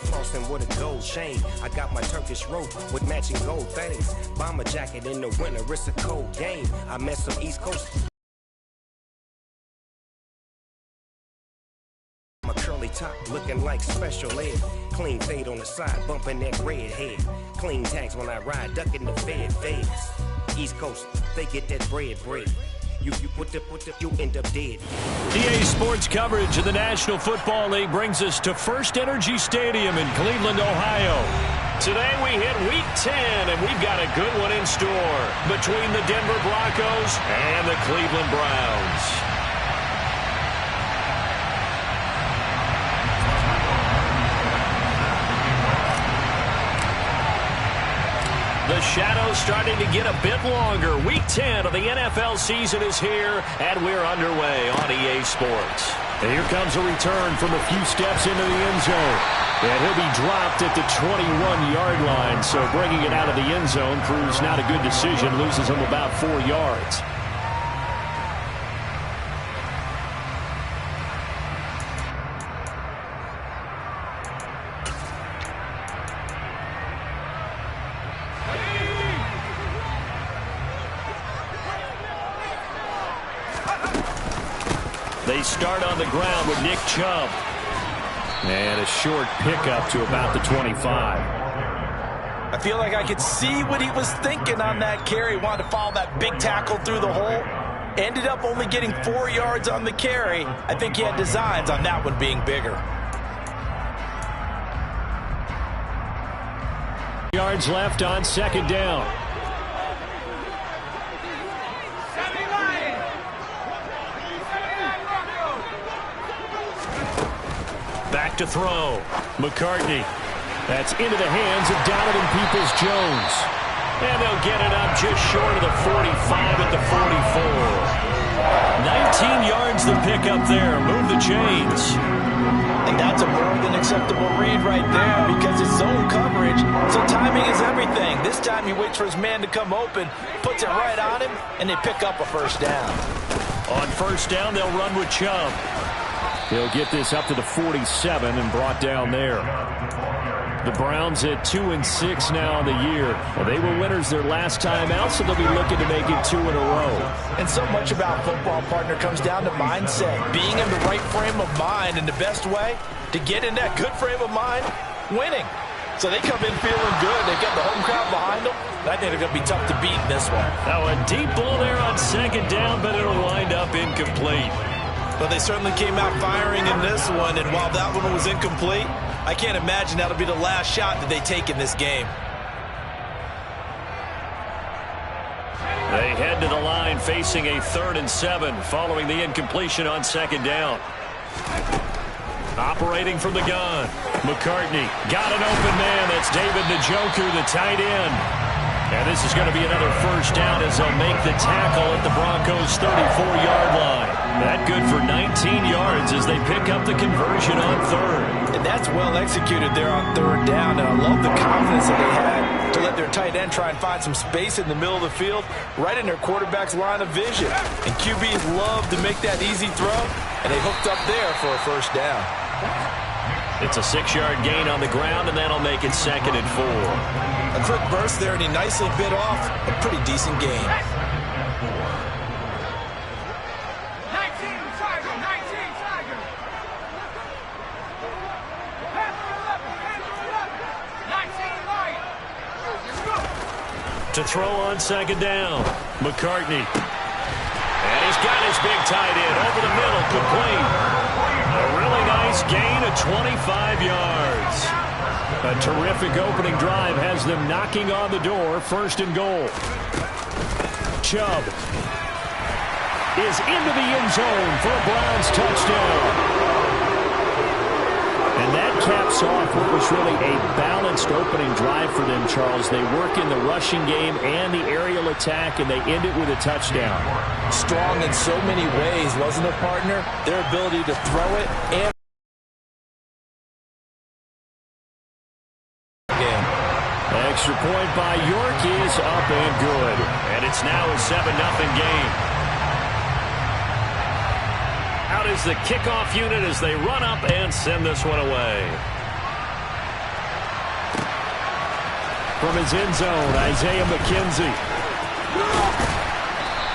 flossing with a gold chain. I got my Turkish rope with matching gold things. Bomber jacket in the winter, it's a cold game. I met some East Coast. My curly top looking like special ed. Clean fade on the side, bumping that red head. Clean tags when I ride, ducking the feds. East Coast, they get that bread. You end up dead. EA Sports coverage of the National Football League brings us to First Energy Stadium in Cleveland, Ohio. Today we hit Week 10, and we've got a good one in store between the Denver Broncos and the Cleveland Browns. The shadow's starting to get a bit longer. Week 10 of the NFL season is here, and we're underway on EA Sports. And here comes a return from a few steps into the end zone. And he'll be dropped at the 21-yard line, so bringing it out of the end zone proves not a good decision, loses him about 4 yards. They start on the ground with Nick Chubb. And a short pickup to about the 25. I feel like I could see what he was thinking on that carry. Wanted to follow that big tackle through the hole. Ended up only getting 4 yards on the carry. I think he had designs on that one being bigger. Yards left on second down. Back to throw. McCartney. That's into the hands of Donovan Peoples-Jones. And they'll get it up just short of the 45 at the 44. 19 yards the pick up there. Move the chains. And that's a more than acceptable read right there because it's zone coverage, so timing is everything. This time he waits for his man to come open, puts it right on him, and they pick up a first down. On first down, they'll run with Chubb. He'll get this up to the 47 and brought down there. The Browns at 2-6 now in the year. Well, they were winners their last time out, so they'll be looking to make it 2 in a row. And so much about football, partner, comes down to mindset. Being in the right frame of mind, and the best way to get in that good frame of mind, winning. So they come in feeling good. They've got the home crowd behind them. I think they're going to be tough to beat in this one. Now a deep ball there on second down, but it'll wind up incomplete. But they certainly came out firing in this one, and while that one was incomplete, I can't imagine that'll be the last shot that they take in this game. They head to the line facing a 3rd and 7 following the incompletion on second down. Operating from the gun, McCartney got an open man. That's David Njoku, the tight end. And this is going to be another first down as they'll make the tackle at the Broncos' 34-yard line. That good for 19 yards as they pick up the conversion on 3rd. And that's well executed there on 3rd down. And I love the confidence that they had to let their tight end try and find some space in the middle of the field, right in their quarterback's line of vision. And QBs love to make that easy throw, and they hooked up there for a first down. It's a 6-yard gain on the ground, and that'll make it 2nd and 4. A quick burst there, and he nicely bit off a pretty decent gain. To throw on second down, McCartney. And he's got his big tight end over the middle, complete. A really nice gain of 25 yards. A terrific opening drive has them knocking on the door, 1st and goal. Chubb is into the end zone for a Browns touchdown. And that caps off what was really a balanced opening drive for them, Charles. They work in the rushing game and the aerial attack, and they end it with a touchdown. Strong in so many ways, wasn't it, partner? Their ability to throw it and extra point by York is up and good. And it's now a 7-0 game. Out is the kickoff unit as they run up and send this one away. from his end zone, Isaiah McKenzie.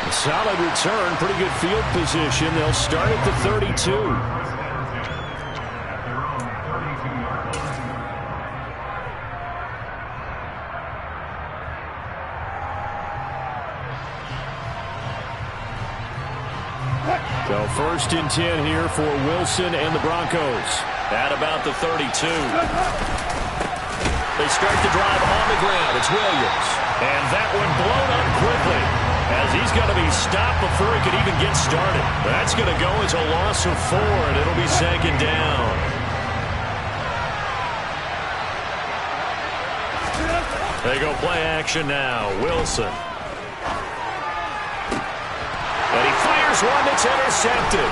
A solid return, pretty good field position. They'll start at the 32. So 1st and 10 here for Wilson and the Broncos at about the 32. They start the drive on the ground. It's Williams. And that one blown up quickly as he's going to be stopped before he could even get started. That's going to go as a loss of 4, and it'll be 2nd down. They go play action now. Wilson. And he fires one that's intercepted.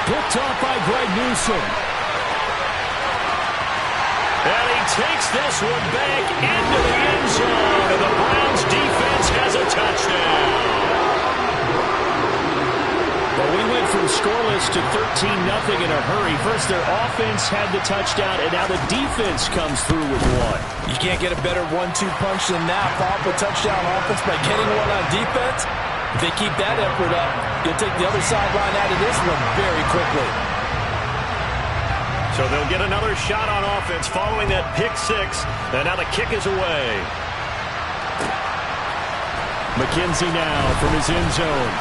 Picked off by Greg Newsome. And he takes this one back into the end zone. And the Browns defense has a touchdown. Well, we went from scoreless to 13-0 in a hurry. First, their offense had the touchdown, and now the defense comes through with one. You can't get a better 1-2 punch than that. Pop a touchdown offense by getting one on defense. If they keep that effort up, you'll take the other sideline out of this one very quickly. So they'll get another shot on offense following that pick 6. And now the kick is away. McKenzie now from his end zone.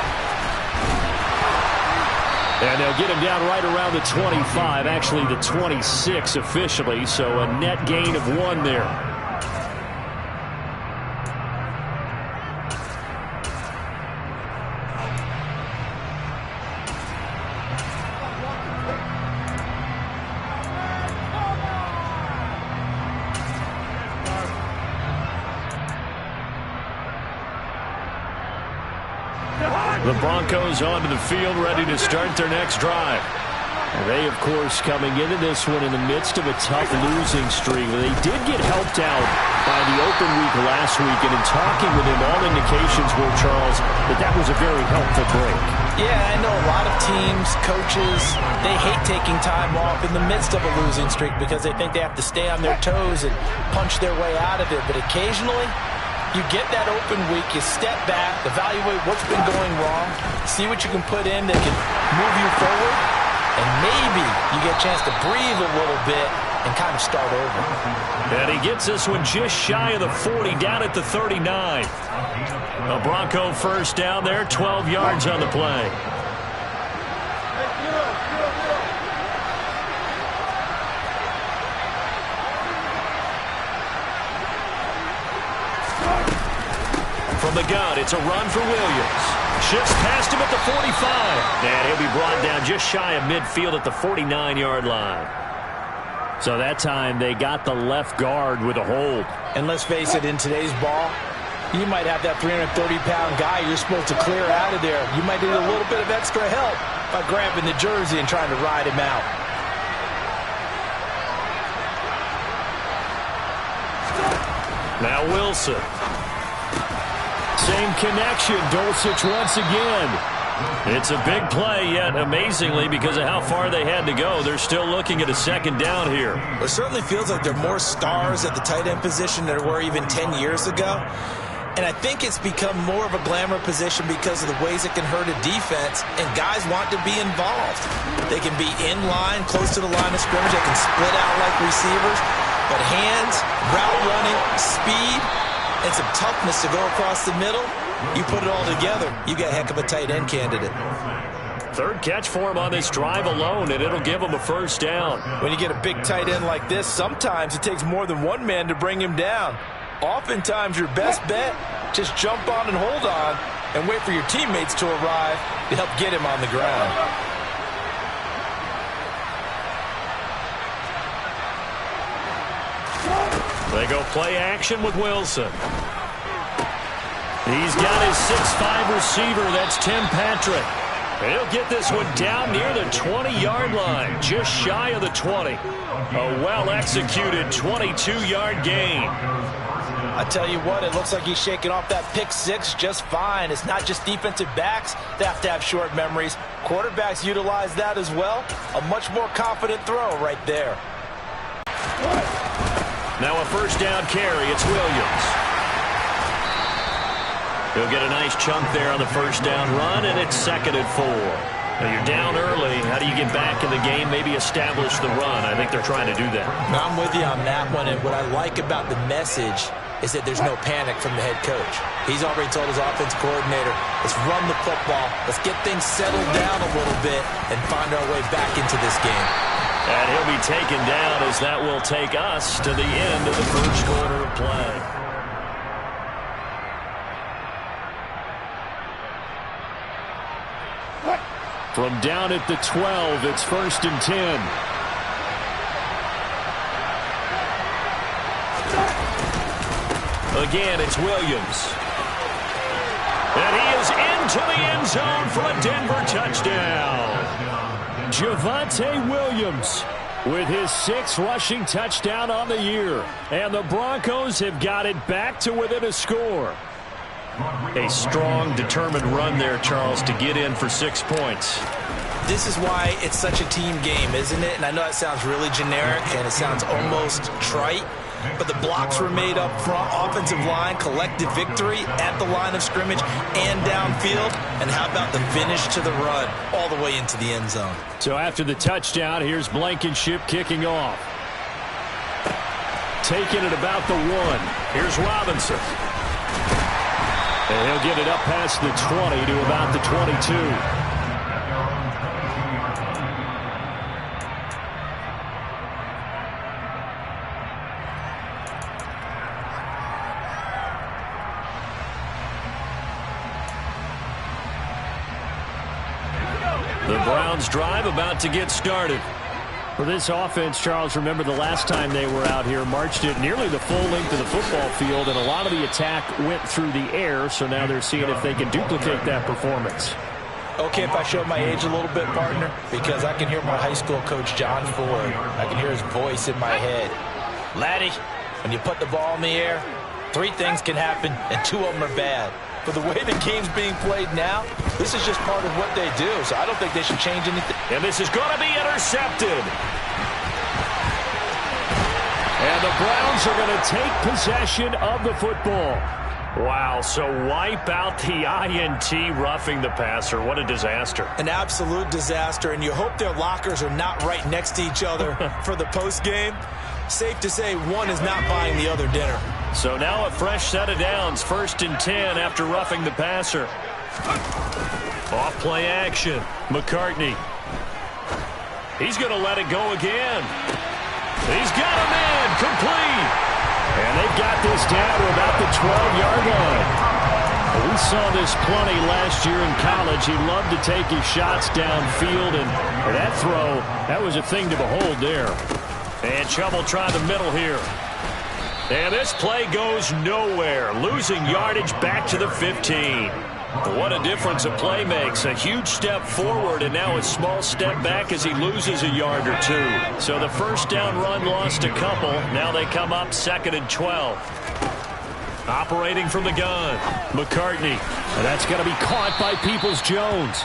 And they'll get him down right around the 25, actually the 26 officially, so a net gain of 1 there. The Broncos onto the field, ready to start their next drive. They, of course, coming into this one in the midst of a tough losing streak. They did get helped out by the open week last week, and in talking with him, all indications were, Charles, that was a very helpful break. Yeah, I know a lot of teams, coaches, they hate taking time off in the midst of a losing streak because they think they have to stay on their toes and punch their way out of it. But occasionally, you get that open week, you step back, evaluate what's been going wrong, see what you can put in that can move you forward, and maybe you get a chance to breathe a little bit and kind of start over. And he gets this one just shy of the 40, down at the 39. A Bronco first down there, 12 yards on the play. From the gun, it's a run for Williams. Shifts past him at the 45. And he'll be brought down just shy of midfield at the 49-yard line. So that time they got the left guard with a hold. And let's face it, in today's ball, you might have that 330-pound guy you're supposed to clear out of there. You might need a little bit of extra help by grabbing the jersey and trying to ride him out. Now Wilson. Same connection. Dulcich once again. It's a big play, yet amazingly, because of how far they had to go, they're still looking at a 2nd down here. Well, it certainly feels like there are more stars at the tight end position than there were even 10 years ago. And I think it's become more of a glamour position because of the ways it can hurt a defense, and guys want to be involved. They can be in line, close to the line of scrimmage. They can split out like receivers. But hands, route running, speed, and some toughness to go across the middle, you put it all together, you got a heck of a tight end candidate. 3rd catch for him on this drive alone, and it'll give him a 1st down. When you get a big tight end like this, sometimes it takes more than one man to bring him down. Oftentimes, your best bet, just jump on and hold on and wait for your teammates to arrive to help get him on the ground. They go play action with Wilson. He's got his 6'5" receiver. That's Tim Patrick. And he'll get this one down near the 20-yard line, just shy of the 20. A well-executed 22-yard gain. I tell you what, it looks like he's shaking off that pick 6 just fine. It's not just defensive backs that have to have short memories. Quarterbacks utilize that as well. A much more confident throw right there. Now a 1st down carry. It's Williams. He'll get a nice chunk there on the first down run, and it's 2nd and 4. Now you're down early. How do you get back in the game, maybe establish the run? I think they're trying to do that. Now, I'm with you on that one, and what I like about the message is that there's no panic from the head coach. He's already told his offense coordinator, let's run the football, let's get things settled down a little bit and find our way back into this game. And he'll be taken down as that will take us to the end of the first quarter of play. From down at the 12, it's 1st and 10. Again, it's Williams. And he is into the end zone for a Denver touchdown. Javonte Williams with his 6th rushing touchdown on the year. And the Broncos have got it back to within a score. A strong, determined run there, Charles, to get in for 6 points. This is why it's such a team game, isn't it? And I know that sounds really generic and it sounds almost trite, but the blocks were made up front, offensive line, collective victory at the line of scrimmage and downfield. And how about the finish to the run all the way into the end zone? So after the touchdown, here's Blankenship kicking off. Taking it about the 1. Here's Robinson. And he'll get it up past the 20 to about the 22. The Browns drive about to get started. For this offense, Charles, remember the last time they were out here, marched it nearly the full length of the football field, and a lot of the attack went through the air, so now they're seeing if they can duplicate that performance. Okay, if I show my age a little bit, partner, because I can hear my high school coach, John Ford. I can hear his voice in my head. Laddie, when you put the ball in the air, 3 things can happen, and 2 of them are bad. But the way the game's being played now, this is just part of what they do, so I don't think they should change anything. And this is going to be intercepted. And the Browns are going to take possession of the football. Wow, so wipe out the INT, roughing the passer. What a disaster. An absolute disaster, and you hope their lockers are not right next to each other for the postgame. Safe to say one is not buying the other dinner. So now a fresh set of downs, 1st and 10 after roughing the passer. Off play action. McCartney. He's going to let it go again. He's got him in. Complete. And they've got this down to about the 12-yard line. We saw this plenty last year in college. He loved to take his shots downfield, and that throw, that was a thing to behold there. And Chubb will try the middle here. And this play goes nowhere. Losing yardage back to the 15. What a difference a play makes. A huge step forward and now a small step back as he loses a yard or 2. So the first down run lost a couple. Now they come up 2nd and 12. Operating from the gun. McCartney. And that's going to be caught by Peoples-Jones.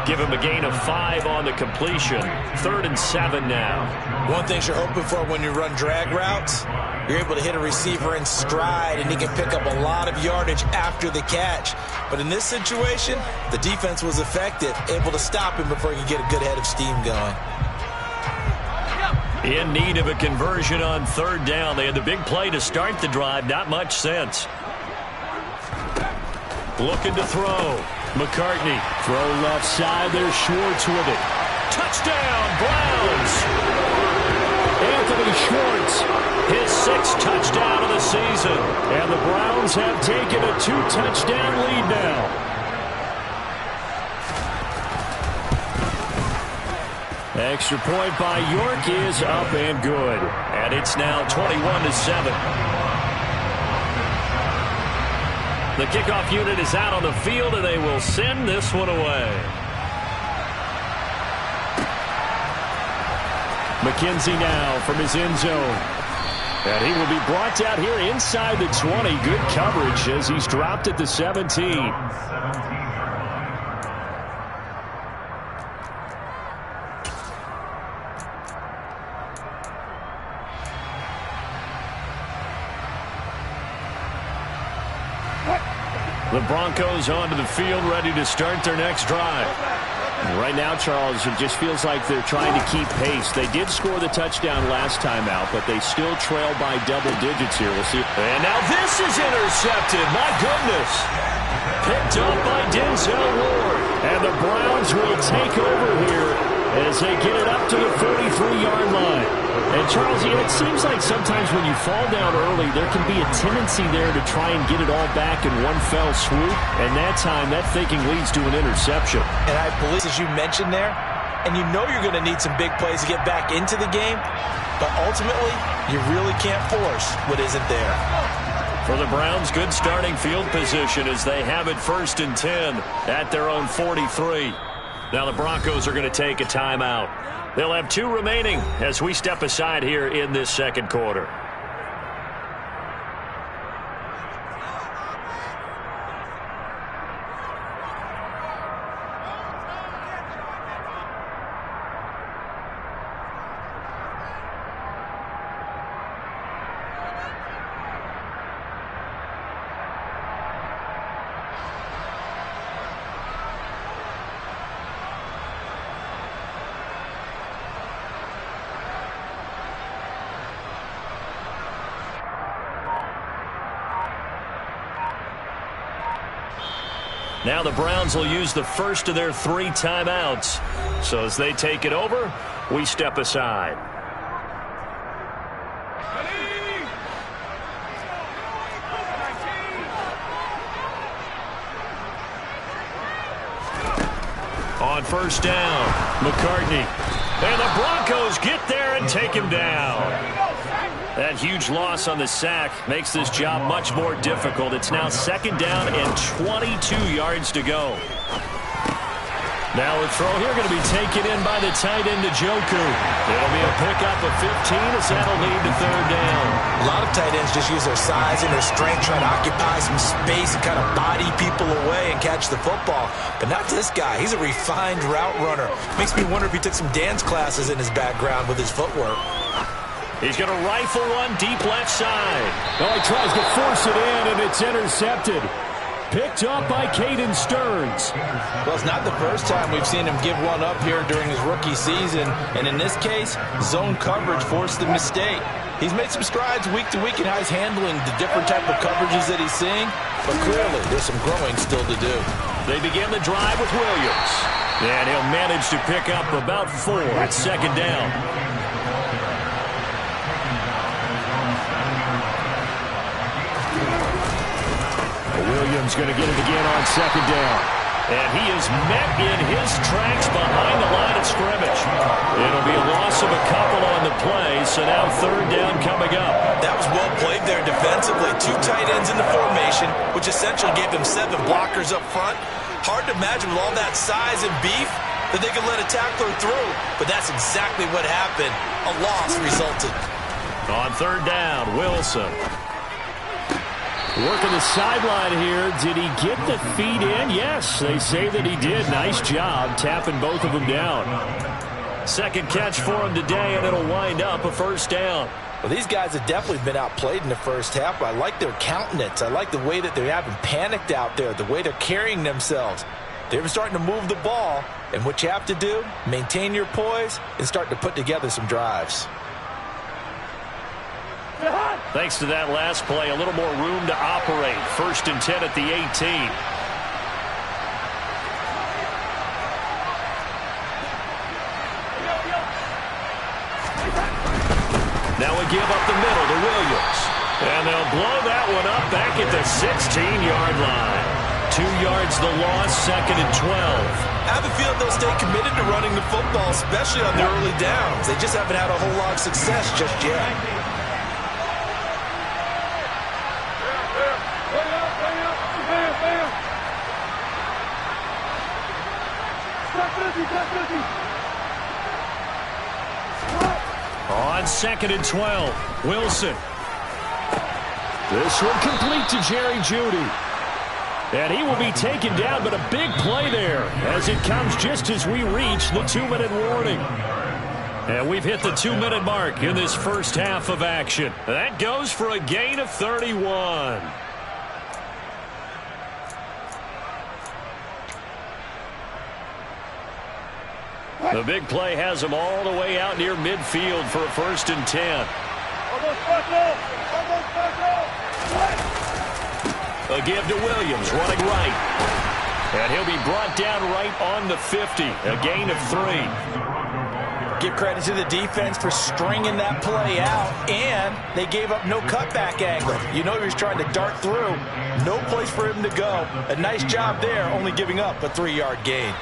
Give him a gain of 5 on the completion. 3rd and 7 now. One thing you're hoping for when you run drag routes, you're able to hit a receiver in stride, and he can pick up a lot of yardage after the catch. But in this situation, the defense was effective, able to stop him before he could get a good head of steam going. In need of a conversion on 3rd down. They had the big play to start the drive. Not much sense. Looking to throw. McCartney. Throw left side. There's Schwartz with it. Touchdown, Browns. Anthony Schwartz. His 6th touchdown of the season. And the Browns have taken a 2-touchdown lead now. Extra point by York is up and good. And it's now 21-7. The kickoff unit is out on the field, and they will send this one away. McKenzie now from his end zone. And he will be brought out here inside the 20. Good coverage as he's dropped at the 17. The Broncos onto the field, ready to start their next drive. Right now, Charles, it just feels like they're trying to keep pace. They did score the touchdown last time out, but they still trail by double digits here. We'll see. And now this is intercepted. My goodness. Picked up by Denzel Ward. And the Browns will take over here as they get it up to the 43-yard line. And, Charles, it seems like sometimes when you fall down early, there can be a tendency there to try and get it all back in one fell swoop. And that time, that thinking leads to an interception. And I believe, as you mentioned there, and you know you're going to need some big plays to get back into the game, but ultimately, you really can't force what isn't there. For the Browns, good starting field position as they have it 1st and 10 at their own 43. Now the Broncos are going to take a timeout. They'll have 2 remaining as we step aside here in this second quarter. Now the Browns will use the first of their 3 timeouts. So as they take it over, we step aside. On 1st down, McCartney. And the Broncos get there and take him down. That huge loss on the sack makes this job much more difficult. It's now 2nd down and 22 yards to go. Now a throw here going to be taken in by the tight end, Njoku. It'll be a pickup of 15 as that'll lead to 3rd down. A lot of tight ends just use their size and their strength, trying to occupy some space and kind of body people away and catch the football. But not this guy. He's a refined route runner. Makes me wonder if he took some dance classes in his background with his footwork. He's going to rifle one deep left side. Well, he tries to force it in, and it's intercepted. Picked up by Caden Stearns. Well, it's not the first time we've seen him give one up here during his rookie season. And in this case, zone coverage forced the mistake. He's made some strides week to week in how he's handling the different type of coverages that he's seeing. But clearly, there's some growing still to do. They begin the drive with Williams. And he'll manage to pick up about 4 at 2nd down. Williams going to get it again on 2nd down. And he is met in his tracks behind the line of scrimmage. It'll be a loss of a couple on the play, so now 3rd down coming up. That was well played there defensively. 2 tight ends in the formation, which essentially gave them 7 blockers up front. Hard to imagine with all that size and beef that they could let a tackler through. But that's exactly what happened. A loss resulted. On 3rd down, Wilson. Working the sideline here. Did he get the feet in? Yes, they say that he did. Nice job tapping both of them down. 2nd catch for him today, and it'll wind up a 1st down. Well, these guys have definitely been outplayed in the first half. I like their countenance. I like the way that they haven't panicked out there, the way they're carrying themselves. They're starting to move the ball, and what you have to do, maintain your poise and start to put together some drives. Thanks to that last play, a little more room to operate. 1st and 10 at the 18. Now we give up the middle to Williams. And they'll blow that one up back at the 16-yard line. 2 yards the loss, 2nd and 12. I have a feeling they'll stay committed to running the football, especially on the early downs. They just haven't had a whole lot of success just yet. On 2nd and 12, Wilson. This one complete to Jerry Jeudy. And he will be taken down, but a big play there as it comes just as we reach the 2-minute warning. And we've hit the 2-minute mark in this first half of action. That goes for a gain of 31. The big play has them all the way out near midfield for a 1st and 10. A give to Williams, running right. And he'll be brought down right on the 50. A gain of 3. Give credit to the defense for stringing that play out, and they gave up no cutback angle. You know he was trying to dart through. No place for him to go. A nice job there, only giving up a 3-yard gain.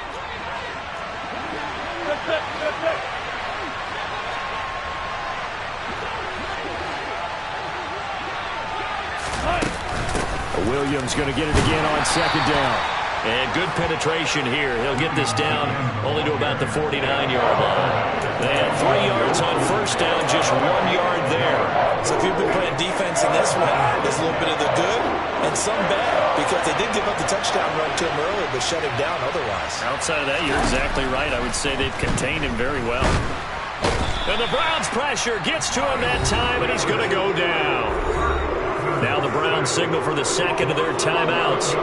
Williams going to get it again on 2nd down. And good penetration here. He'll get this down only to about the 49-yard line. They had 3 yards on 1st down, just 1 yard there. So if you've been playing defense in this one, there's a little bit of the good and some bad, because they did give up the touchdown run to him earlier, but shut him down otherwise. Outside of that, you're exactly right. I would say they've contained him very well. And the Browns' pressure gets to him that time, and he's going to go down. Now the Browns signal for the 2nd of their timeouts.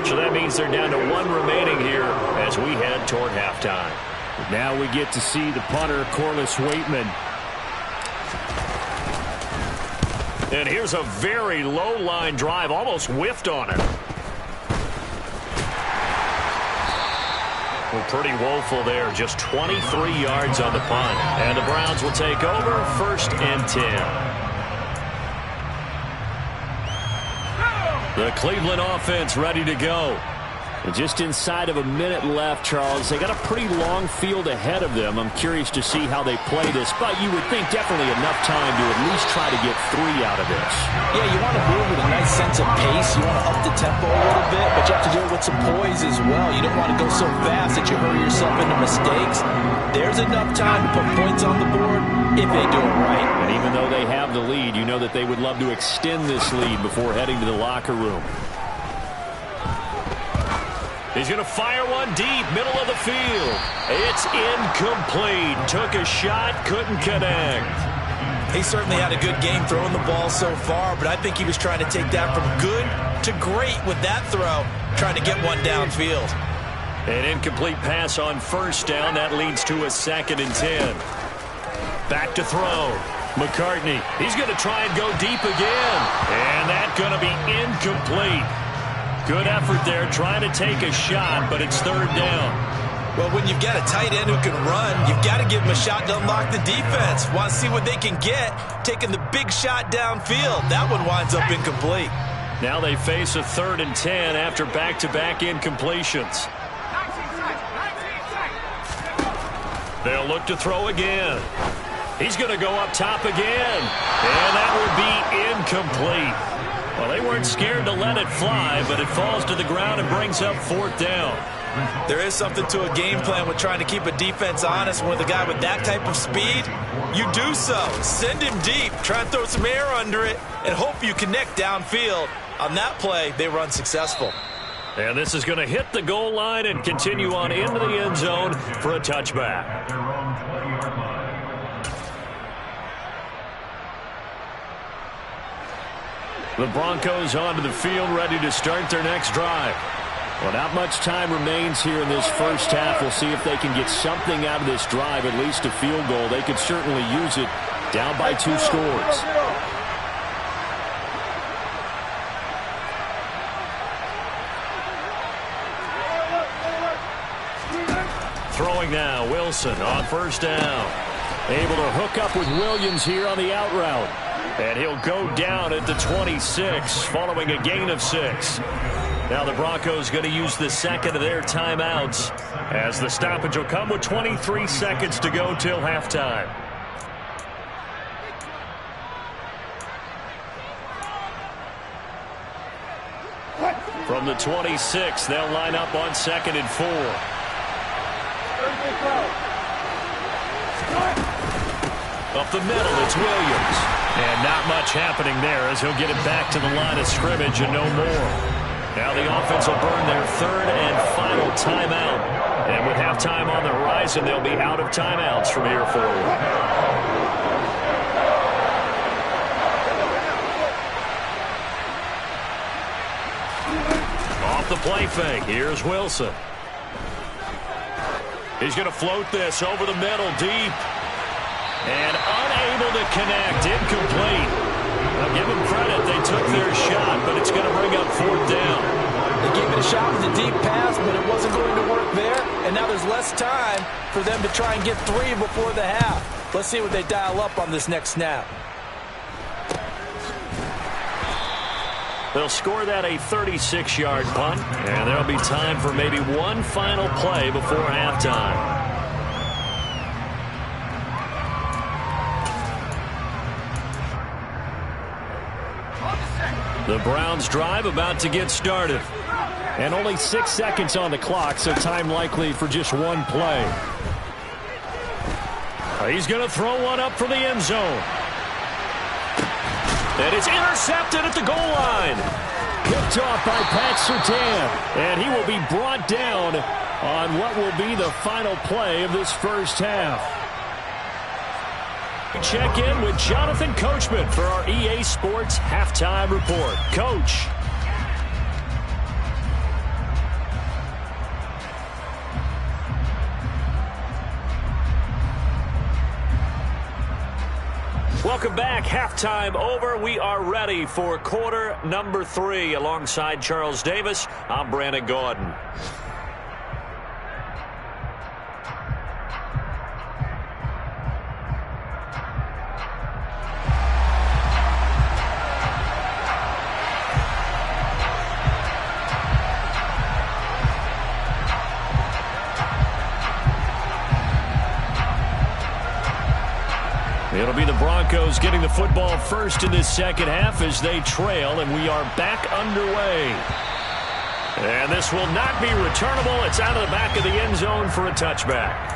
So that means they're down to 1 remaining here as we head toward halftime. Now we get to see the punter, Corliss Waitman. And here's a very low-line drive, almost whiffed on it. Well, pretty woeful there, just 23 yards on the punt. And the Browns will take over, 1st and 10. The Cleveland offense ready to go. And just inside of a minute left, Charles. They got a pretty long field ahead of them. I'm curious to see how they play this, but you would think definitely enough time to at least try to get 3 out of this. Yeah, you want to move with a nice sense of pace. You want to up the tempo a little bit, but you have to do it with some poise as well. You don't want to go so fast that you hurry yourself into mistakes. There's enough time to put points on the board if they do it right. And even though they have the lead, you know that they would love to extend this lead before heading to the locker room. He's going to fire one deep, middle of the field. It's incomplete. Took a shot, couldn't connect. He certainly had a good game throwing the ball so far, but I think he was trying to take that from good to great with that throw, trying to get one downfield. An incomplete pass on 1st down. That leads to a 2nd and 10. Back to throw. McCartney. He's going to try and go deep again. And that's going to be incomplete. Good effort there, trying to take a shot, but it's 3rd down. Well, when you've got a tight end who can run, you've got to give him a shot to unlock the defense. Want to see what they can get, taking the big shot downfield. That one winds up incomplete. Now they face a 3rd and 10 after back-to-back incompletions. They'll look to throw again. He's going to go up top again, and that will be incomplete. Well, they weren't scared to let it fly, but it falls to the ground and brings up 4th down. There is something to a game plan with trying to keep a defense honest. With a guy with that type of speed, you do so. Send him deep, try and throw some air under it, and hope you connect downfield. On that play, they were unsuccessful. And this is going to hit the goal line and continue on into the end zone for a touchback. The Broncos onto the field, ready to start their next drive. Well, not much time remains here in this first half. We'll see if they can get something out of this drive, at least a field goal. They could certainly use it, down by 2 scores. Throwing now, Wilson on 1st down. Able to hook up with Williams here on the out route. And he'll go down at the 26, following a gain of 6. Now the Broncos going to use the 2nd of their timeouts, as the stoppage will come with 23 seconds to go till halftime. From the 26, they'll line up on 2nd and 4. Up the middle, it's Williams. And not much happening there as he'll get it back to the line of scrimmage and no more. Now the offense will burn their 3rd and final timeout. And with halftime on the horizon, they'll be out of timeouts from here forward. Off the play fake, here's Wilson. He's going to float this over the middle, deep. And unable to connect, incomplete. I'll give them credit, they took their shot, but it's going to bring up 4th down. They gave it a shot with a deep pass, but it wasn't going to work there. And now there's less time for them to try and get 3 before the half. Let's see what they dial up on this next snap. They'll score that a 36-yard punt, and there'll be time for maybe one final play before halftime. The Browns drive about to get started. And only 6 seconds on the clock, so time likely for just one play. He's going to throw one up for the end zone. And it's intercepted at the goal line. Picked off by Pat Surtain. And he will be brought down on what will be the final play of this first half. Check in with Jonathan Coachman for our EA Sports Halftime Report. Coach. Welcome back. Halftime over. We are ready for quarter number 3. Alongside Charles Davis, I'm Brandon Gordon. It'll be the Broncos getting the football first in this second half as they trail, and we are back underway. And this will not be returnable. It's out of the back of the end zone for a touchback.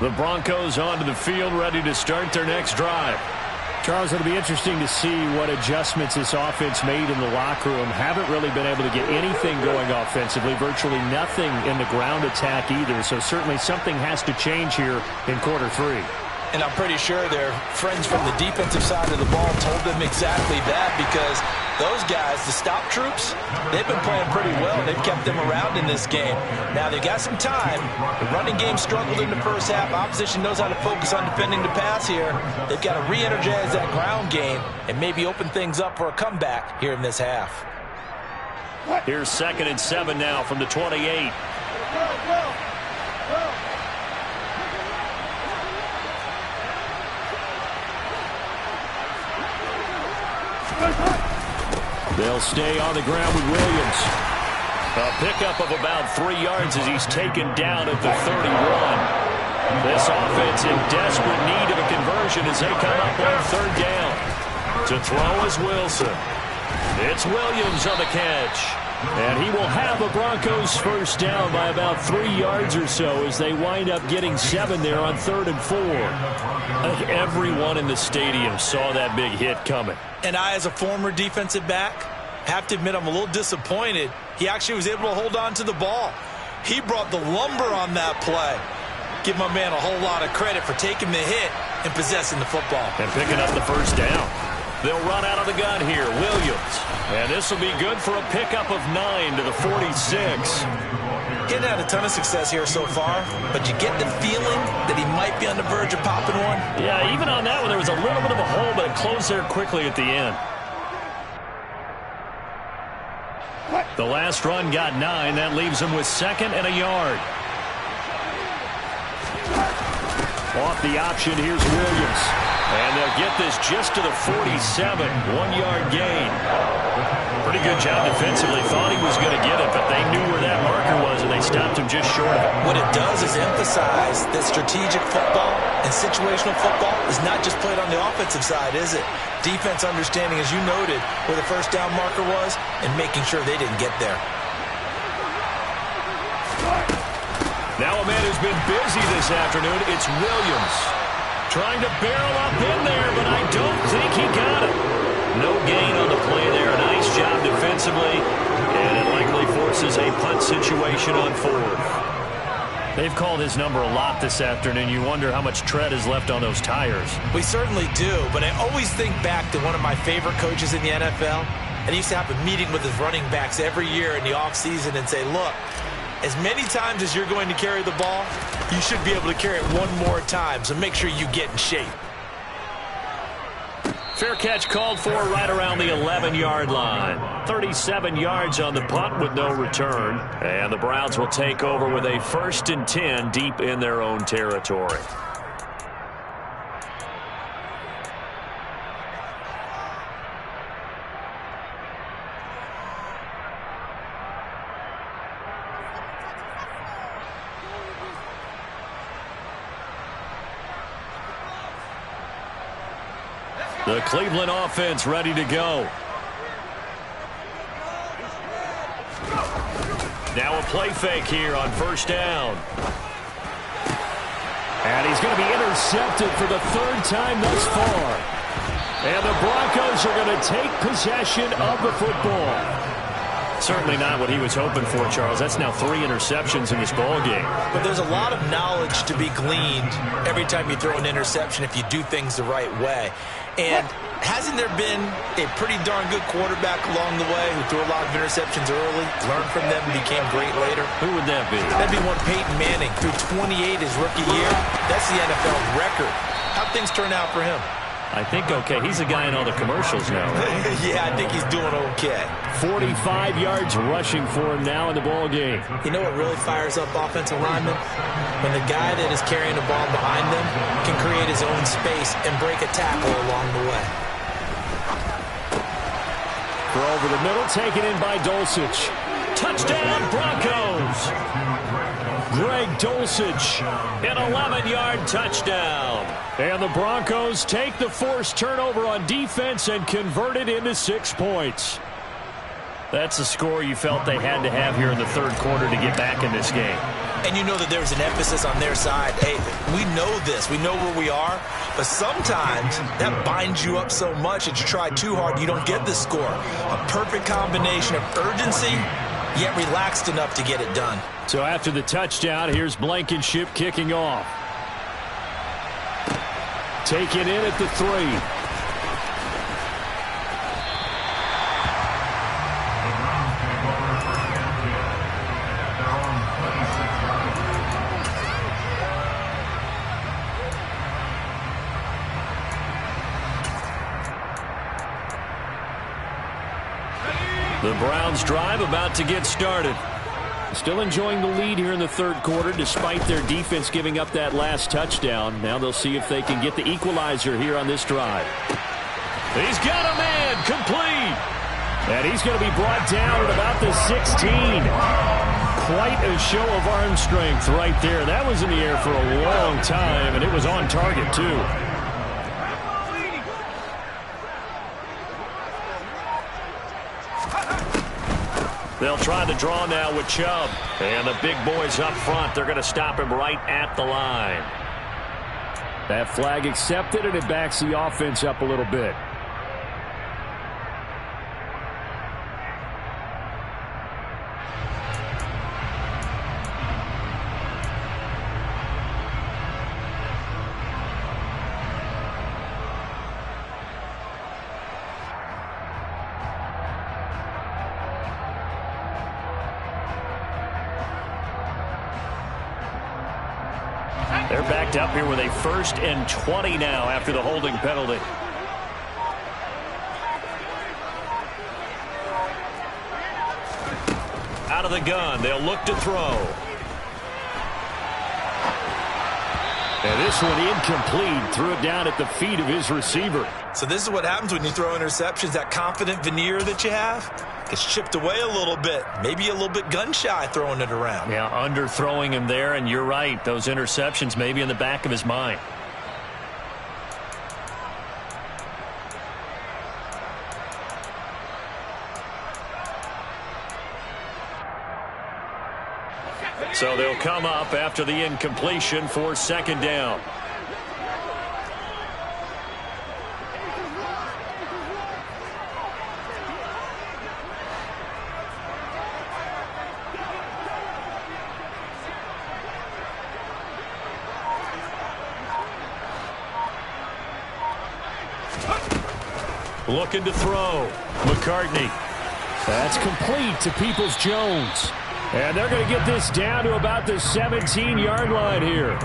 The Broncos onto the field, ready to start their next drive. Charles, it'll be interesting to see what adjustments this offense made in the locker room. Haven't really been able to get anything going offensively, virtually nothing in the ground attack either. So certainly something has to change here in quarter 3. And I'm pretty sure their friends from the defensive side of the ball told them exactly that, because those guys, the stop troops, they've been playing pretty well. They've kept them around in this game. Now, they've got some time. The running game struggled in the first half. Opposition knows how to focus on defending the pass here. They've got to re-energize that ground game and maybe open things up for a comeback here in this half. Here's 2nd and 7 now from the 28. They'll stay on the ground with Williams. A pickup of about 3 yards as he's taken down at the 31. This offense in desperate need of a conversion as they come up on 3rd down. To throw is Wilson. It's Williams on the catch. And he will have the Broncos first down by about 3 yards or so as they wind up getting 7 there on 3rd and 4. I think everyone in the stadium saw that big hit coming. And I, as a former defensive back, have to admit I'm a little disappointed. He actually was able to hold on to the ball. He brought the lumber on that play. Give my man a whole lot of credit for taking the hit and possessing the football. And picking up the first down. They'll run out of the gun here. Williams. And this will be good for a pickup of 9 to the 46. Getting had a ton of success here so far, but you get the feeling that he might be on the verge of popping one. Yeah, even on that one, there was a little bit of a hole, but it closed there quickly at the end. The last run got 9. That leaves him with 2nd and a yard. Off the option, here's Williams. And they'll get this just to the 47. 1-yard gain. Pretty good job defensively. Thought he was going to get it, but they knew where that marker was, and they stopped him just short of it. What it does is emphasize that strategic football and situational football is not just played on the offensive side, is it? Defense understanding, as you noted, where the first down marker was and making sure they didn't get there. Now a man who's been busy this afternoon, it's Williams. Trying to barrel up in there, but I don't think he got it. No gain on the play there. Nice job defensively, and it likely forces a punt situation on fourth. They've called his number a lot this afternoon. You wonder how much tread is left on those tires. We certainly do, but I always think back to one of my favorite coaches in the NFL, and he used to have a meeting with his running backs every year in the offseason and say, look, as many times as you're going to carry the ball, you should be able to carry it one more time, so make sure you get in shape. Fair catch called for right around the 11-yard line. 37 yards on the punt with no return. And the Browns will take over with a 1st and 10 deep in their own territory. The Cleveland offense ready to go. Now a play fake here on 1st down. And he's going to be intercepted for the 3rd time thus far. And the Broncos are going to take possession of the football. Certainly not what he was hoping for, Charles. That's now 3 interceptions in this ball game. But there's a lot of knowledge to be gleaned every time you throw an interception if you do things the right way. And hasn't there been a pretty darn good quarterback along the way who threw a lot of interceptions early, learned from them, and became great later? Who would that be? That'd be one Peyton Manning. Threw 28 his rookie year. That's the NFL record. How'd things turn out for him? I think okay. He's a guy in all the commercials now, right? Yeah, I think he's doing okay. 45 yards rushing for him now in the ball game. You know what really fires up offensive linemen? When the guy that is carrying the ball behind them can create his own space and break a tackle along the way. For over the middle, taken in by Dulcich. Touchdown, Broncos! Greg Dulcich, an 11-yard touchdown. And the Broncos take the forced turnover on defense and convert it into 6 points. That's a score you felt they had to have here in the 3rd quarter to get back in this game. And you know that there's an emphasis on their side. Hey, we know this. We know where we are. But sometimes that binds you up so much that you try too hard, you don't get the score. A perfect combination of urgency, yet relaxed enough to get it done. So after the touchdown, here's Blankenship kicking off. Taken in at the 3. The Browns drive about to get started. Still enjoying the lead here in the 3rd quarter despite their defense giving up that last touchdown. Now they'll see if they can get the equalizer here on this drive. He's got a man complete. And he's going to be brought down at about the 16. Quite a show of arm strength right there. That was in the air for a long time, and it was on target too. They'll try to draw now with Chubb. And the big boys up front, they're going to stop him right at the line. That flag accepted, and it backs the offense up a little bit. They're backed up here with a 1st and 20 now after the holding penalty. Out of the gun, they'll look to throw. And this one incomplete. Threw it down at the feet of his receiver. So this is what happens when you throw interceptions. That confident veneer that you have gets chipped away a little bit. Maybe a little bit gun-shy throwing it around. Yeah, underthrowing him there, and you're right. Those interceptions may be in the back of his mind. So they'll come up after the incompletion for 2nd down. Looking to throw. McCartney. That's complete to Peoples-Jones. And they're going to get this down to about the 17-yard line here.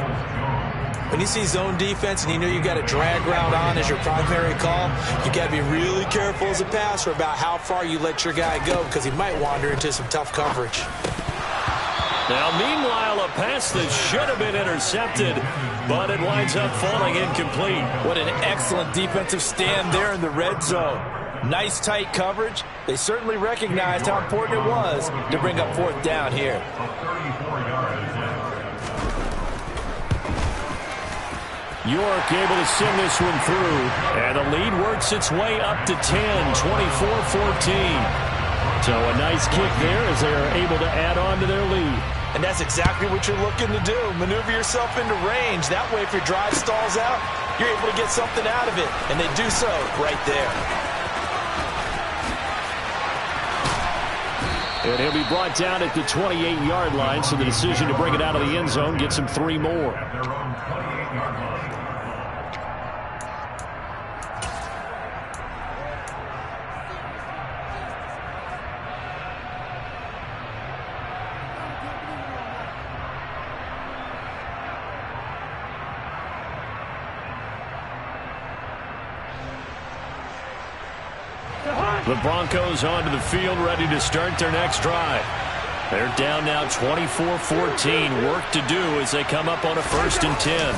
When you see zone defense and you know you got a drag route on as your primary call, you got to be really careful as a passer about how far you let your guy go because he might wander into some tough coverage. Now, meanwhile, a pass that should have been intercepted, but it winds up falling incomplete. What an excellent defensive stand there in the red zone. Nice tight coverage. They certainly recognized how important it was to bring up fourth down here. York able to send this one through, and the lead works its way up to 10, 24-14. So a nice kick there as they are able to add on to their lead. And that's exactly what you're looking to do. Maneuver yourself into range. That way, if your drive stalls out, you're able to get something out of it. And they do so right there. And he'll be brought down at the 28-yard line, so the decision to bring it out of the end zone gets him 3 more. The Broncos onto the field, ready to start their next drive. They're down now 24-14. Work to do as they come up on a 1st and 10.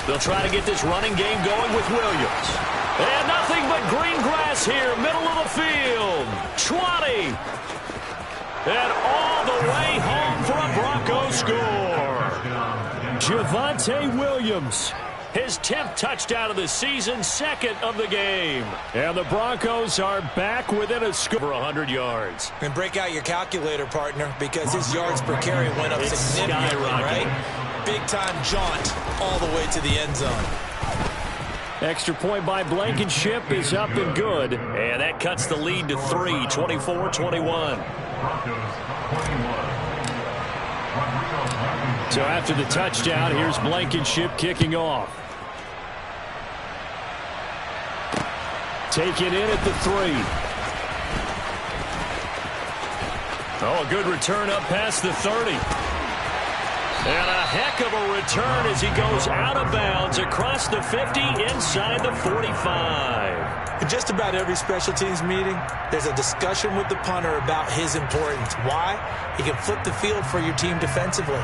They'll try to get this running game going with Williams. And nothing but green grass here, middle of the field. 20. And all the way home for a Bronco score. Javonte Williams. His 10th touchdown of the season, 2nd of the game. And the Broncos are back within a score for 100 yards. And break out your calculator, partner, because his yards per carry went up significantly, right? Big-time jaunt all the way to the end zone. Extra point by Blankenship is up and good. And that cuts the lead to 3, 24-21. So after the touchdown, here's Blankenship kicking off. Taken in at the 3. Oh, a good return up past the 30. And a heck of a return as he goes out of bounds across the 50 inside the 45. In just about every special teams meeting, there's a discussion with the punter about his importance. Why? He can flip the field for your team defensively,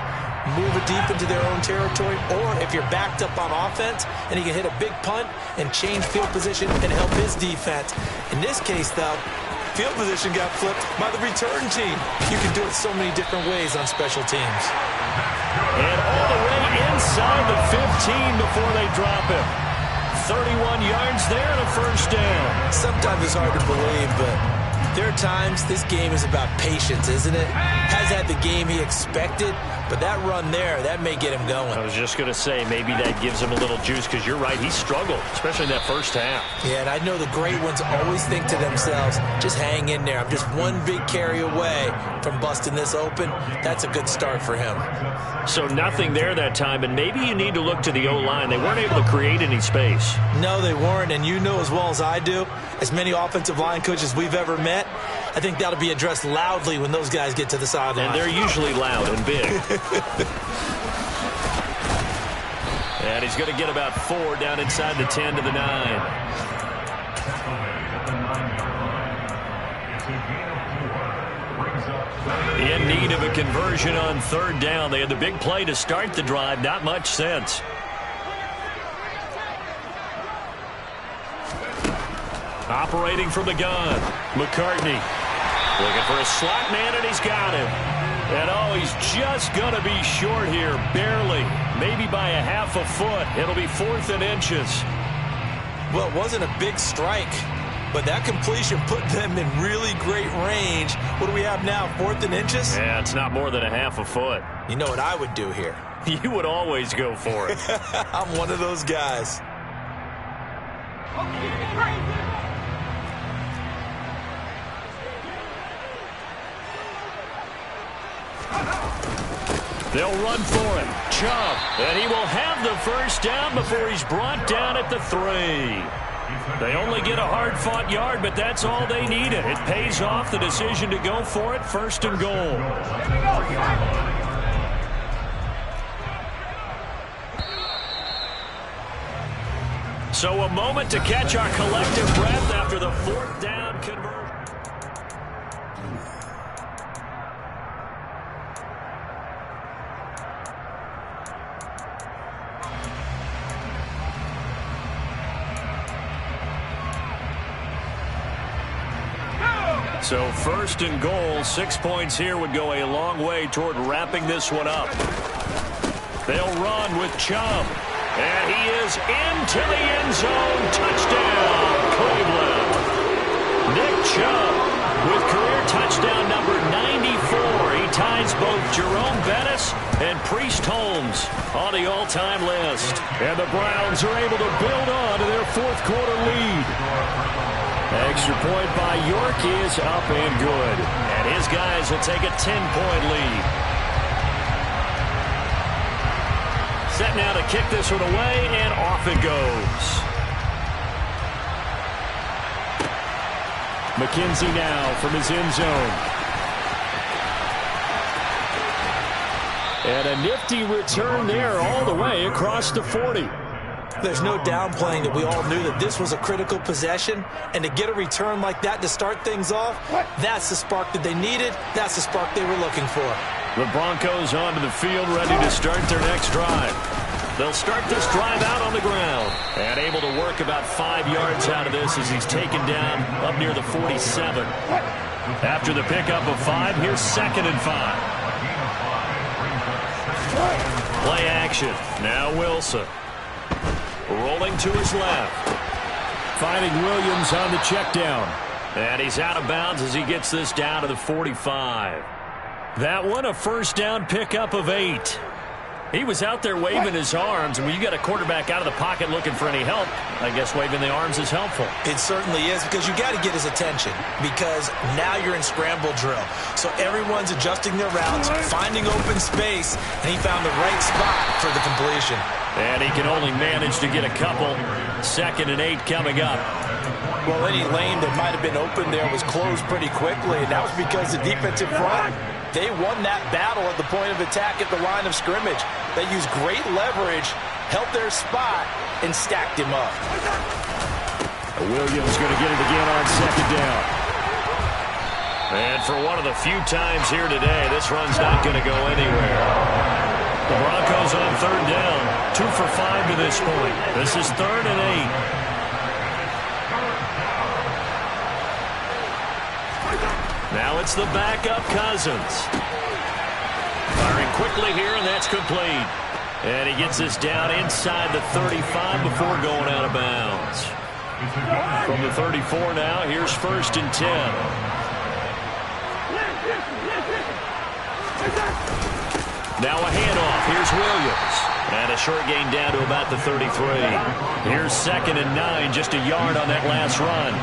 move it deep into their own territory, or if you're backed up on offense, and he can hit a big punt and change field position and help his defense. In this case, though, field position got flipped by the return team. You can do it so many different ways on special teams. And all the way inside the 15 before they drop him. 31 yards there and a 1st down. Sometimes it's hard to believe, but there are times this game is about patience, isn't it? Has had the game he expected, but that run there, that may get him going. I was just going to say, maybe that gives him a little juice, because you're right, he struggled, especially in that 1st half. Yeah, and I know the great ones always think to themselves, just hang in there. I'm just one big carry away from busting this open. That's a good start for him. So nothing there that time, and maybe you need to look to the O-line. They weren't able to create any space. No, they weren't, and you know as well as I do, as many offensive line coaches we've ever met, I think that'll be addressed loudly when those guys get to the sideline. And they're usually loud and big. And he's going to get about 4 down inside the 10 to the 9. In need of a conversion on 3rd down. They had the big play to start the drive. Not much sense. Operating from the gun, McCartney. Looking for a slot man, and he's got him. And, oh, he's just going to be short here, barely. Maybe by a half a foot. It'll be 4th and inches. Well, it wasn't a big strike, but that completion put them in really great range. What do we have now, 4th and inches? Yeah, it's not more than a half a foot. You know what I would do here? You would always go for it. I'm one of those guys. They'll run for it. Chubb. And he will have the 1st down before he's brought down at the 3. They only get a hard-fought yard, but that's all they needed. It pays off the decision to go for it, 1st and goal. So a moment to catch our collective breath after the 4th down conversion. So 1st and goal, 6 points here would go a long way toward wrapping this one up. They'll run with Chubb. And he is into the end zone. Touchdown, Cleveland. Nick Chubb with career touchdown number 94. He ties both Jerome Bettis and Priest Holmes on the all-time list. And the Browns are able to build on to their 4th quarter lead. Extra point by York is up and good. And his guys will take a 10-point lead. Set now to kick this one away, and off it goes. McKenzie now from his end zone. And a nifty return there all the way across the 40. There's no downplaying that we all knew that this was a critical possession, and to get a return like that to start things off, that's the spark that they needed. That's the spark they were looking for. The Broncos onto the field, ready to start their next drive. They'll start this drive out on the ground, and able to work about 5 yards out of this as he's taken down up near the 47. After the pickup of 5, here's 2nd and 5. Play action. Now Wilson. Rolling to his left. Finding Williams on the check down. And he's out of bounds as he gets this down to the 45. That one a 1st down pickup of 8. He was out there waving his arms, and when you got a quarterback out of the pocket looking for any help, I guess waving the arms is helpful. It certainly is, because you got to get his attention, because now you're in scramble drill. So everyone's adjusting their routes, finding open space, and he found the right spot for the completion. And he can only manage to get a couple. 2nd and 8 coming up. Well, any lane that might have been open there was closed pretty quickly, and that was because the defensive front, they won that battle at the point of attack at the line of scrimmage. They used great leverage, held their spot, and stacked him up. Williams going to get it again on 2nd down. And for one of the few times here today, this run's not going to go anywhere. The Broncos on 3rd down. 2 for 5 to this point. This is 3rd and 8. Now it's the backup Cousins. Firing quickly here, and that's complete. And he gets this down inside the 35 before going out of bounds. From the 34 now, here's 1st and 10. Now a handoff. Here's Williams. And a short gain down to about the 33. Here's 2nd and 9, just a yard on that last run.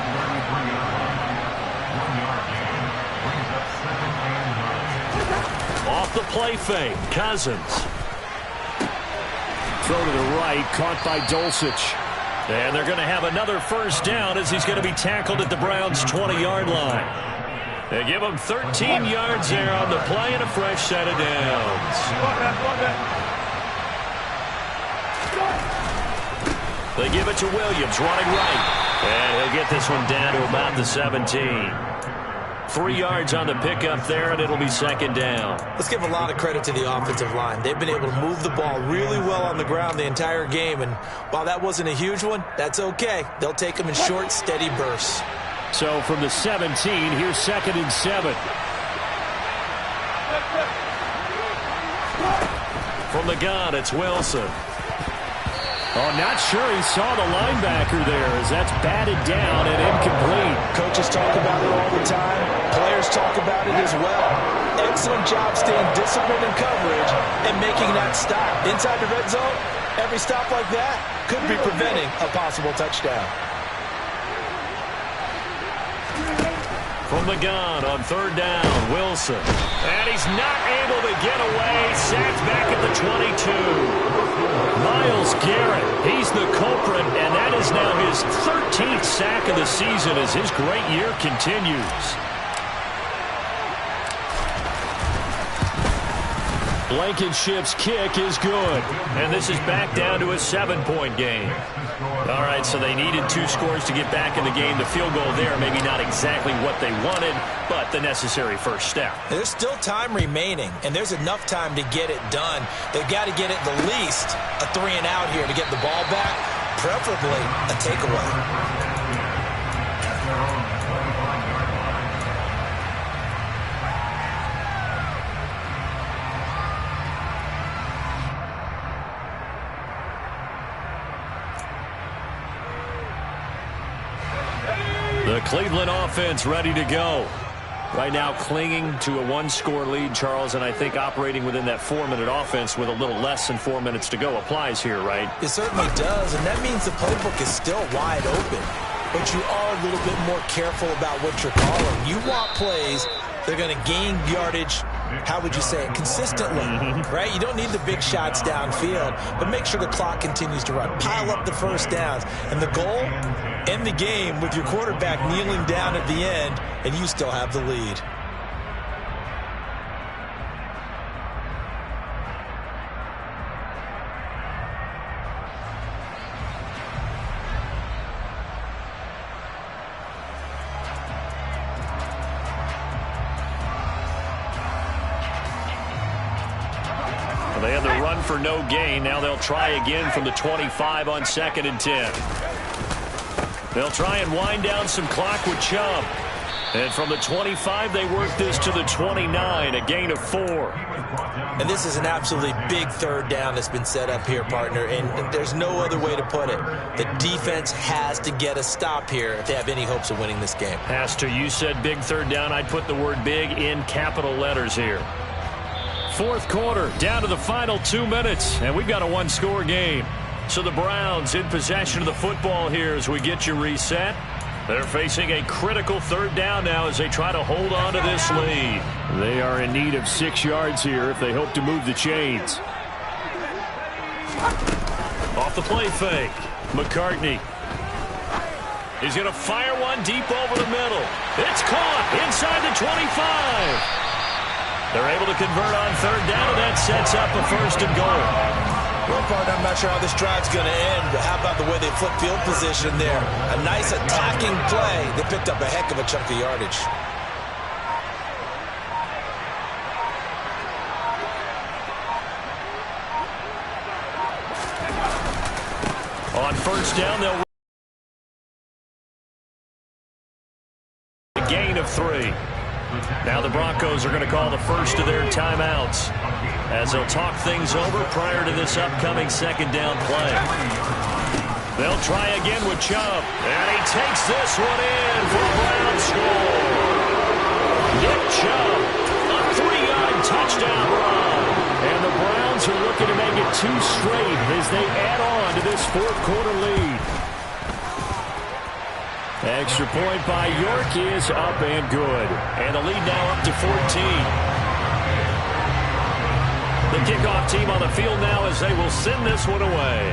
Off the play fake, Cousins. Throw to the right, caught by Dulcich. And they're going to have another 1st down as he's going to be tackled at the Browns' 20-yard line. They give him 13 yards there on the play and a fresh set of downs. They give it to Williams, running right. And he'll get this one down to about the 17. 3 yards on the pickup there, and it'll be 2nd down. Let's give a lot of credit to the offensive line. They've been able to move the ball really well on the ground the entire game, and while that wasn't a huge one, that's okay. They'll take them in short, steady bursts. So from the 17, here's 2nd and 7. From the gun, it's Wilson. Oh, not sure he saw the linebacker there as that's batted down and incomplete. Coaches talk about it all the time. Players talk about it as well. Excellent job staying disciplined in coverage and making that stop. Inside the red zone, every stop like that could be preventing a possible touchdown. From the gun on 3rd down, Wilson. And he's not able to get away. Sacked back at the 22. Myles Garrett, he's the culprit, and that is now his 13th sack of the season as his great year continues. Blankenship's kick is good. And this is back down to a 7-point game. All right, so they needed 2 scores to get back in the game. The field goal there, maybe not exactly what they wanted, but the necessary first step. There's still time remaining, and there's enough time to get it done. They've got to get at the least a 3-and-out here to get the ball back, preferably a takeaway. The Cleveland offense ready to go. Right now clinging to a 1-score lead, Charles, and I think operating within that 4-minute offense with a little less than 4 minutes to go applies here, right? It certainly does, and that means the playbook is still wide open. But you are a little bit more careful about what you're calling. You want plays that are going to gain yardage, how would you say it, consistently, right? You don't need the big shots downfield, but make sure the clock continues to run. Pile up the first downs. And the goal, end the game with your quarterback kneeling down at the end, and you still have the lead. They had the run for no gain. Now they'll try again from the 25 on 2nd and 10. They'll try and wind down some clock with Chubb. And from the 25, they work this to the 29, a gain of 4. And this is an absolutely big 3rd down that's been set up here, partner, and there's no other way to put it. The defense has to get a stop here if they have any hopes of winning this game. Has to. You said big 3rd down. I'd put the word big in capital letters here. 4th quarter, down to the final 2 minutes, and we've got a 1-score game. So the Browns in possession of the football here as we get you reset. They're facing a critical 3rd down now as they try to hold on to this lead. They are in need of 6 yards here if they hope to move the chains. Off the play fake, McCartney. He's going to fire one deep over the middle. It's caught inside the 25. They're able to convert on 3rd down, and that sets up a 1st and goal. Well, partner, I'm not sure how this drive's going to end, but how about the way they flip field position there? A nice attacking play. They picked up a heck of a chunk of yardage. On 1st down, they'll a gain of 3. Now the Broncos are going to call the first of their timeouts as they'll talk things over prior to this upcoming 2nd down play. They'll try again with Chubb, and he takes this one in for a Brown score. Nick Chubb, a 3-yard touchdown run. And the Browns are looking to make it 2 straight as they add on to this 4th quarter lead. Extra point by York is up and good. And the lead now up to 14. The kickoff team on the field now as they will send this one away.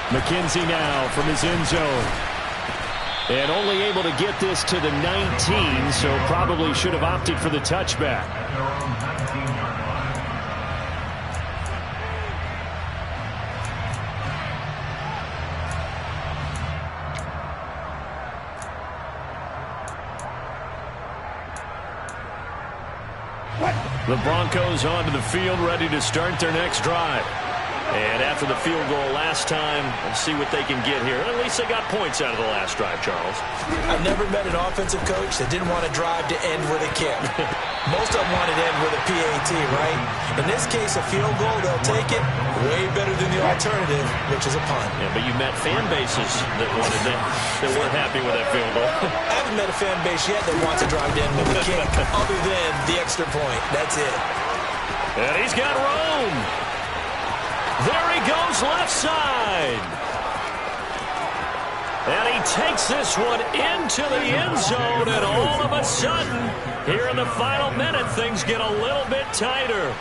McKenzie now from his end zone. And only able to get this to the 19, so probably should have opted for the touchback. The Broncos onto the field, ready to start their next drive. And after the field goal last time, let's see what they can get here. At least they got points out of the last drive, Charles. I've never met an offensive coach that didn't want to drive to end with a kick. Most of them want it to end with a PAT, right? In this case, a field goal, they'll take it. Way better than the alternative, which is a punt. Yeah, but you met fan bases that wanted that weren't happy with that field goal. I haven't met a fan base yet that wants to drive to end with a kick, other than the extra point. That's it. And he's got room. There he goes left side. And he takes this one into the end zone, and all of a sudden, here in the final minute, things get a little bit tighter.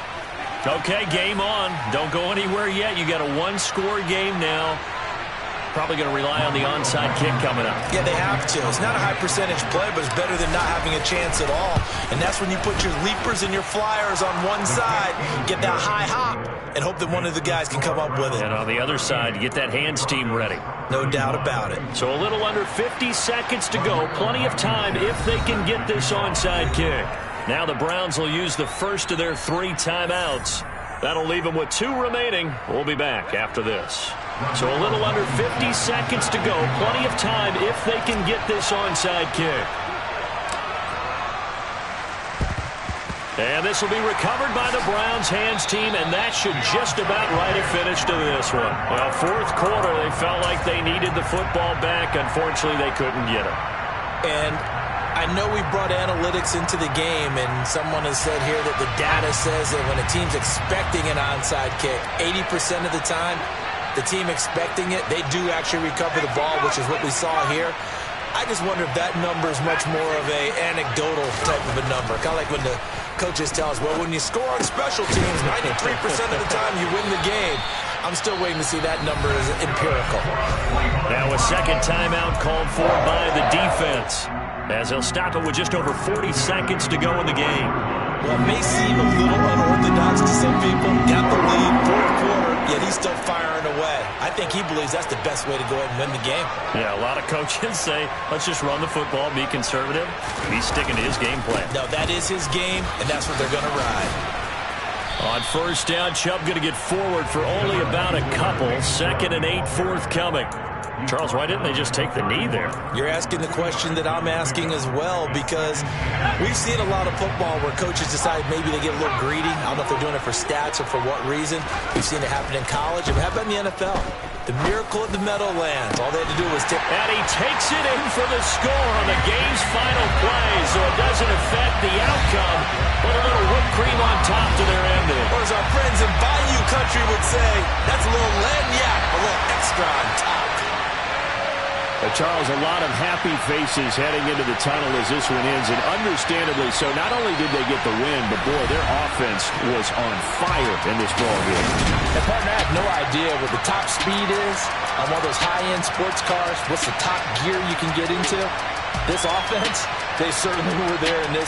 Okay, game on. Don't go anywhere yet. You got a one-score game now. Probably going to rely on the onside kick coming up. Yeah, they have to. It's not a high-percentage play, but it's better than not having a chance at all. And that's when you put your leapers and your flyers on one side, get that high hop, and hope that one of the guys can come up with it. And on the other side, get that hands team ready. No doubt about it. So a little under 50 seconds to go. Plenty of time if they can get this onside kick. Now the Browns will use the first of their 3 timeouts. That'll leave them with 2 remaining. We'll be back after this. So a little under 50 seconds to go. Plenty of time if they can get this onside kick. And this will be recovered by the Browns hands team, and that should just about write a finish to this one. Well, fourth quarter, they felt like they needed the football back. Unfortunately, they couldn't get it. And I know we brought analytics into the game, and someone has said here that the data says that when a team's expecting an onside kick, 80% of the time, the team expecting it, they do actually recover the ball, which is what we saw here. I just wonder if that number is much more of a anecdotal type of a number. Kind of like when the coaches tell us, well, when you score on special teams, 93% of the time you win the game. I'm still waiting to see that number as empirical. Now a second timeout called for by the defense, as they'll stop it with just over 40 seconds to go in the game. Well, it may seem a little unorthodox to some people. Got the lead, fourth quarter, yet he's still firing away. I think he believes that's the best way to go ahead and win the game. Yeah, a lot of coaches say, let's just run the football, be conservative. He's sticking to his game plan. No, that is his game, and that's what they're going to ride. On first down, Chubb going to get forward for only about a couple. 2nd and 8 forthcoming. Charles, why didn't they just take the knee there? You're asking the question that I'm asking as well, because we've seen a lot of football where coaches decide maybe they get a little greedy. I don't know if they're doing it for stats or for what reason. We've seen it happen in college, and how about in the NFL? The miracle of the Meadowlands. All they had to do was tip. And he takes it in for the score on the game's final play, so it doesn't affect the outcome, but a little whipped cream on top to their ending. Or as our friends in Bayou Country would say, that's a little lagniappe, a little extra on top. Charles, a lot of happy faces heading into the tunnel as this one ends, and understandably so. Not only did they get the win, but boy, their offense was on fire in this ball game. And partner, I have no idea what the top speed is on one of those high-end sports cars. What's the top gear you can get into? This offense, they certainly were there in this